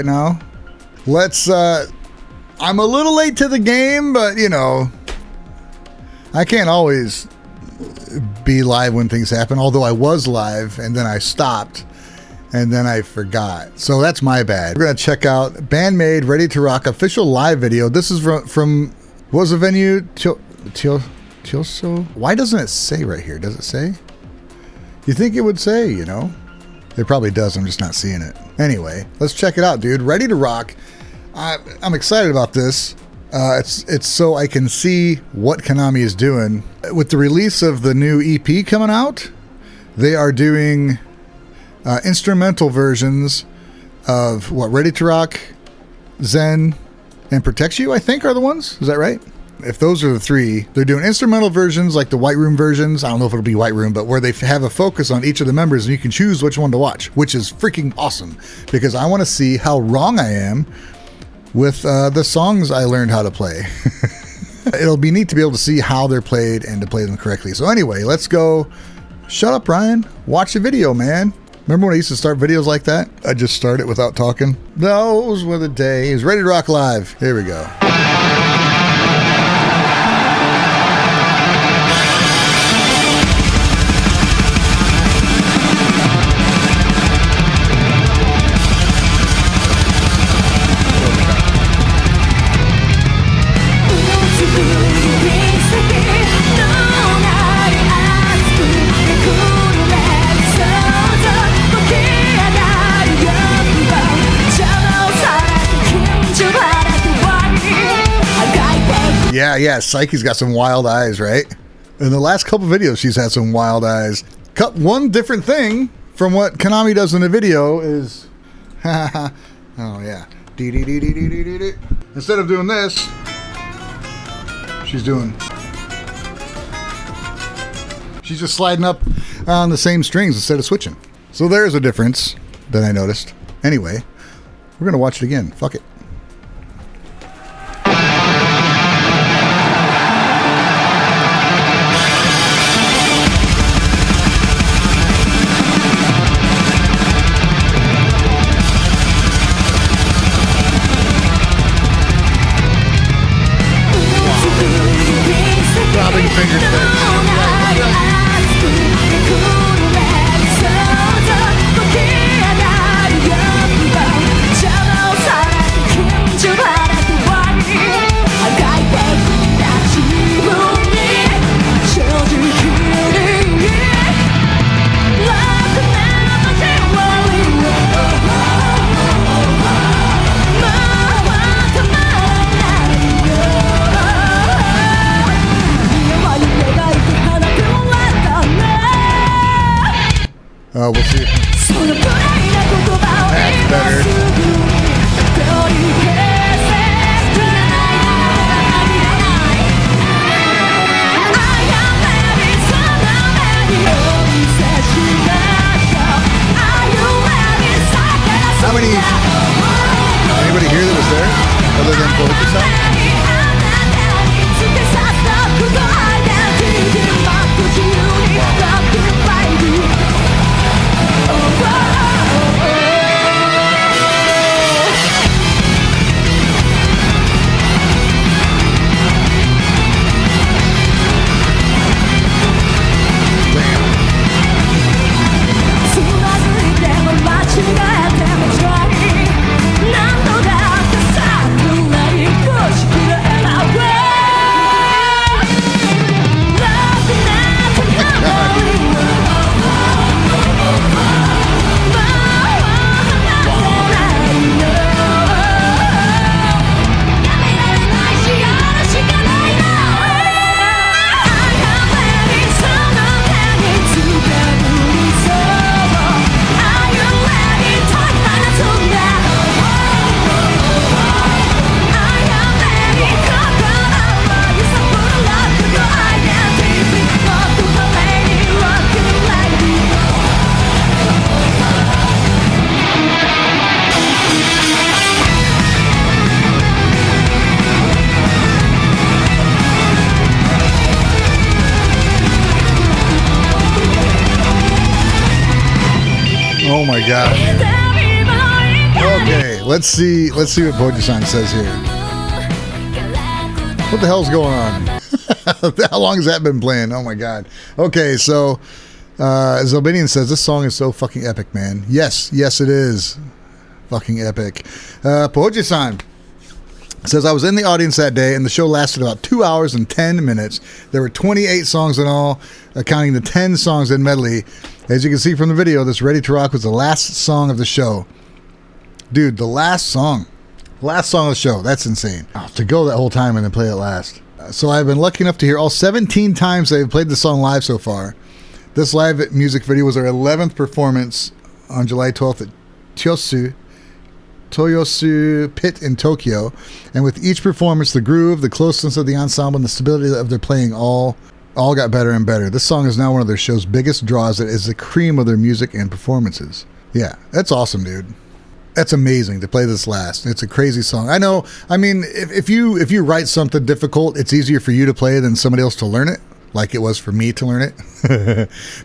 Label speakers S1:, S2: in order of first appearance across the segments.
S1: right now. Let's, I'm a little late to the game, but you know, I can't always be live when things happen, although I was live and then I stopped and then I forgot. So that's my bad. We're going to check out BAND-MAID Ready to Rock official live video. This is from what was the venue? Tioso? Why doesn't it say right here? Does it say? You think it would say, you know? It probably does. I'm just not seeing it. Anyway, let's check it out, dude. Ready to Rock. I'm excited about this. It's so I can see what Konami is doing. With the release of the new EP coming out, they are doing instrumental versions of what Ready to Rock, Zen, and Protects You, I think, are the ones. Is that right? If those are the three, they're doing instrumental versions like the White Room versions. I don't know if it'll be White Room, but where they have a focus on each of the members and you can choose which one to watch, which is freaking awesome because I want to see how wrong I am with the songs I learned how to play. It'll be neat to be able to see how they're played and to play them correctly. So anyway, let's go. Shut up, Ryan. Watch the video, man. Remember when I used to start videos like that? I just start it without talking. Those were the days. Ready to Rock live. Here we go. Yeah, Psyche's got some wild eyes, right? In the last couple videos, she's had some wild eyes. One different thing from what Konami does in the video is... oh, yeah. Instead of doing this, she's just sliding up on the same strings instead of switching. So there's a difference that I noticed. Anyway, we're going to watch it again. Fuck it. We'll see. That's better. How many? Anybody here that was there other than Pahojisan? Oh my God. Okay. let's see what Pahojisan says here. What the hell's going on? How long has that been playing? Oh my god. Okay, so Zelbinian says this song is so fucking epic, man. Yes, it is. Fucking epic. Pahojisan says, I was in the audience that day and the show lasted about 2 hours and 10 minutes. There were 28 songs in all, counting the 10 songs in medley. As you can see from the video, this Ready to Rock was the last song of the show. Dude, the last song of the show. That's insane. To go that whole time and then play it last. So I've been lucky enough to hear all 17 times they've played the song live so far. This live music video was our 11th performance on July 12th at Toyosu Pit in Tokyo, and with each performance, the groove, the closeness of the ensemble, and the stability of their playing all got better and better. This song is now one of their show's biggest draws. It is the cream of their music and performances. Yeah, that's awesome, dude. That's amazing to play this last. It's a crazy song. I know. I mean, if you write something difficult, it's easier for you to play than somebody else to learn it, like it was for me to learn it.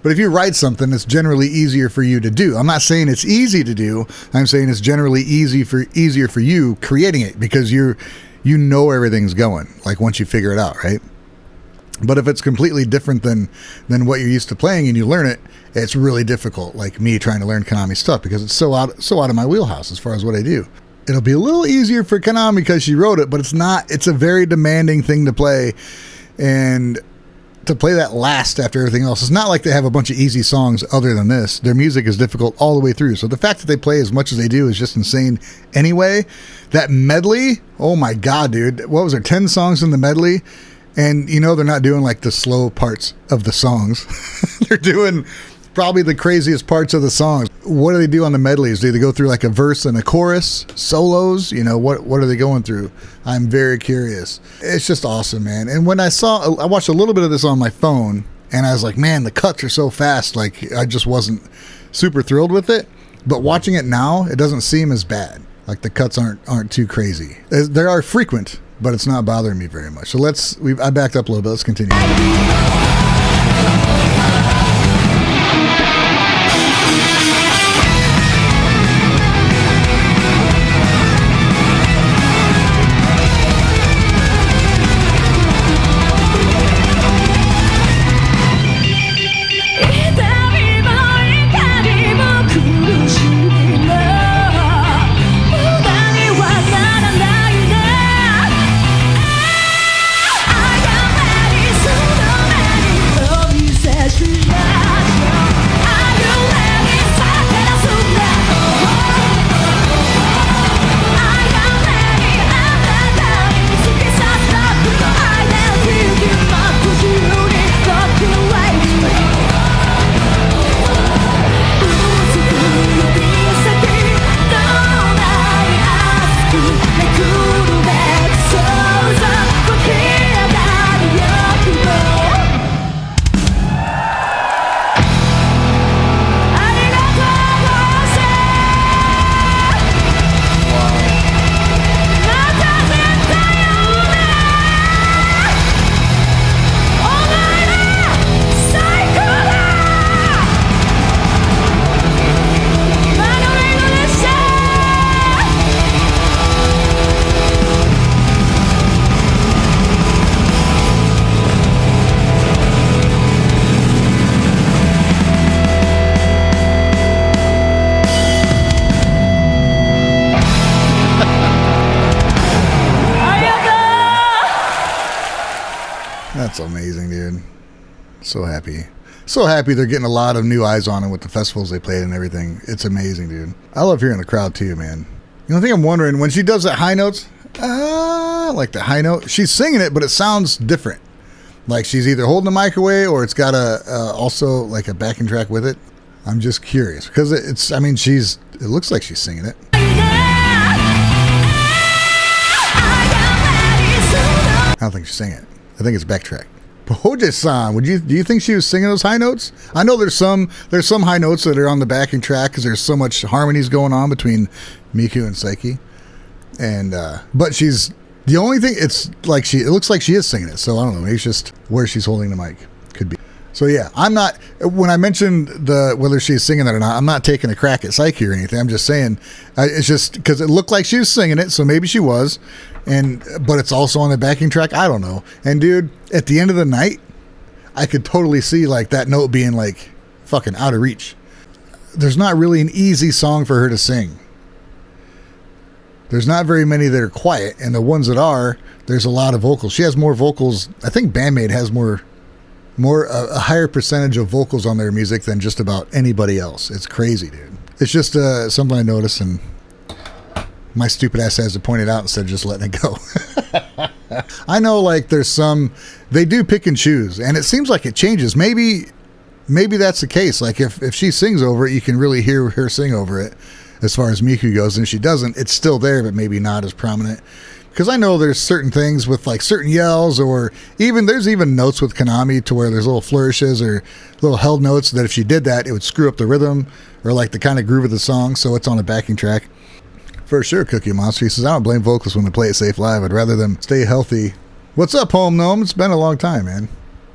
S1: But if you write something, it's generally easier for you to do. I'm not saying it's easy to do. I'm saying it's generally easier for you creating it, because you know everything's going, like once you figure it out, right? But if it's completely different than what you're used to playing and you learn it, it's really difficult, like me trying to learn Konami stuff, because it's so out of my wheelhouse as far as what I do. It'll be a little easier for Konami because she wrote it, but it's not. It's a very demanding thing to play, and to play that last after everything else. It's not like they have a bunch of easy songs other than this. Their music is difficult all the way through. So the fact that they play as much as they do is just insane anyway. That medley, oh my god, dude. What was there, 10 songs in the medley? And you know they're not doing like the slow parts of the songs. They're doing probably the craziest parts of the songs. What do they do on the medleys? Do they go through like a verse and a chorus, solos? You know, what are they going through? I'm very curious. It's just awesome, man. And when I watched a little bit of this on my phone, and I was like, man, the cuts are so fast. Like, I just wasn't super thrilled with it. But watching it now, it doesn't seem as bad. Like, the cuts aren't too crazy. They are frequent, but it's not bothering me very much. So I backed up a little bit. Let's continue. That's amazing, dude. So happy. So happy they're getting a lot of new eyes on it with the festivals they played and everything. It's amazing, dude. I love hearing the crowd too, man. You know, the thing I'm wondering, when she does that high notes, like the high note, she's singing it, but it sounds different. Like she's either holding the mic away or it's got also like a backing track with it. I'm just curious because it looks like she's singing it. I don't think she's singing it. I think it's backtrack. Pahojisan, do you think she was singing those high notes? I know there's some high notes that are on the backing track because there's so much harmonies going on between Miku and Saiki, and but she's the only thing. It looks like she is singing it. So I don't know. Maybe it's just where she's holding the mic. Could be. So yeah, I'm not, when I mentioned whether she's singing that or not, I'm not taking a crack at Psyche or anything. I'm just saying, it's just because it looked like she was singing it, so maybe she was, but it's also on the backing track. I don't know. And dude, at the end of the night, I could totally see like that note being like fucking out of reach. There's not really an easy song for her to sing. There's not very many that are quiet, and the ones that are, there's a lot of vocals. She has more vocals. I think BAND-MAID has a higher percentage of vocals on their music than just about anybody else. It's crazy, dude. It's just something I noticed, and my stupid ass has to point it out instead of just letting it go. I know, like, there's some, they do pick and choose, and it seems like it changes. Maybe that's the case. Like, if she sings over it, you can really hear her sing over it as far as Miku goes, and if she doesn't, it's still there, but maybe not as prominent. Because I know there's certain things with like certain yells, or there's even notes with Konami to where there's little flourishes or little held notes that if she did that, it would screw up the rhythm or like the kind of groove of the song. So it's on a backing track. For sure, Cookie Monster. He says, I don't blame vocalists when they play it safe live. I'd rather them stay healthy. What's up, Home Gnome? It's been a long time, man.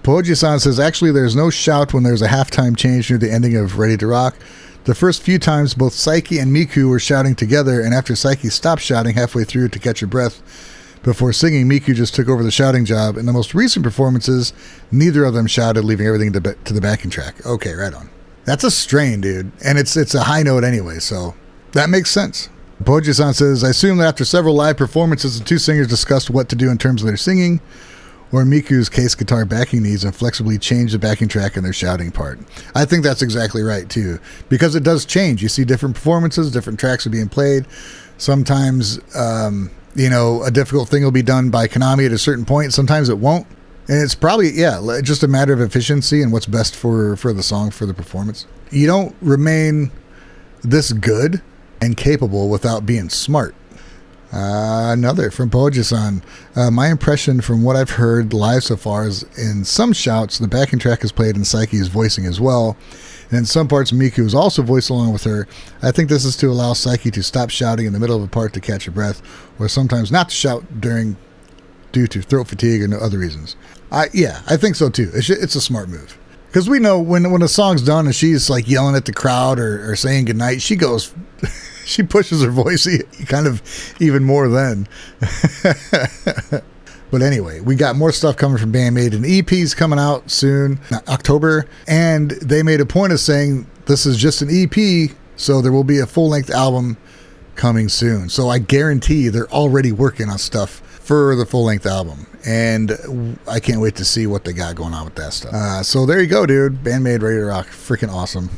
S1: Pahojisan says, actually, there's no shout when there's a halftime change near the ending of Ready to Rock. The first few times, both Psyche and Miku were shouting together, and after Psyche stopped shouting halfway through to catch her breath before singing, Miku just took over the shouting job. In the most recent performances, neither of them shouted, leaving everything to the backing track. Okay, right on. That's a strain, dude. And it's a high note anyway, so that makes sense. Pahojisan says, I assume that after several live performances, the two singers discussed what to do in terms of their singing, or Miku's case guitar backing needs, and flexibly change the backing track in their shouting part. I think that's exactly right, too, because it does change. You see different performances, different tracks are being played. Sometimes, a difficult thing will be done by Konami at a certain point. Sometimes it won't. And it's probably, just a matter of efficiency and what's best for the song, for the performance. You don't remain this good and capable without being smart. Another from Pahojisan. My impression from what I've heard live so far is in some shouts, the backing track is played and Psyche is voicing as well. And in some parts, Miku is also voiced along with her. I think this is to allow Psyche to stop shouting in the middle of a part to catch her breath, or sometimes not to shout due to throat fatigue or other reasons. I think so too. It's a smart move. Because we know when a song's done and she's like yelling at the crowd or saying goodnight, she goes... She pushes her voice kind of even more then. But anyway, we got more stuff coming from BAND-MAID, and EP's coming out soon, October, and they made a point of saying this is just an EP, so there will be a full-length album coming soon. So I guarantee they're already working on stuff for the full-length album, and I can't wait to see what they got going on with that stuff. So there you go, dude. BAND-MAID, Ready to Rock. Freaking awesome.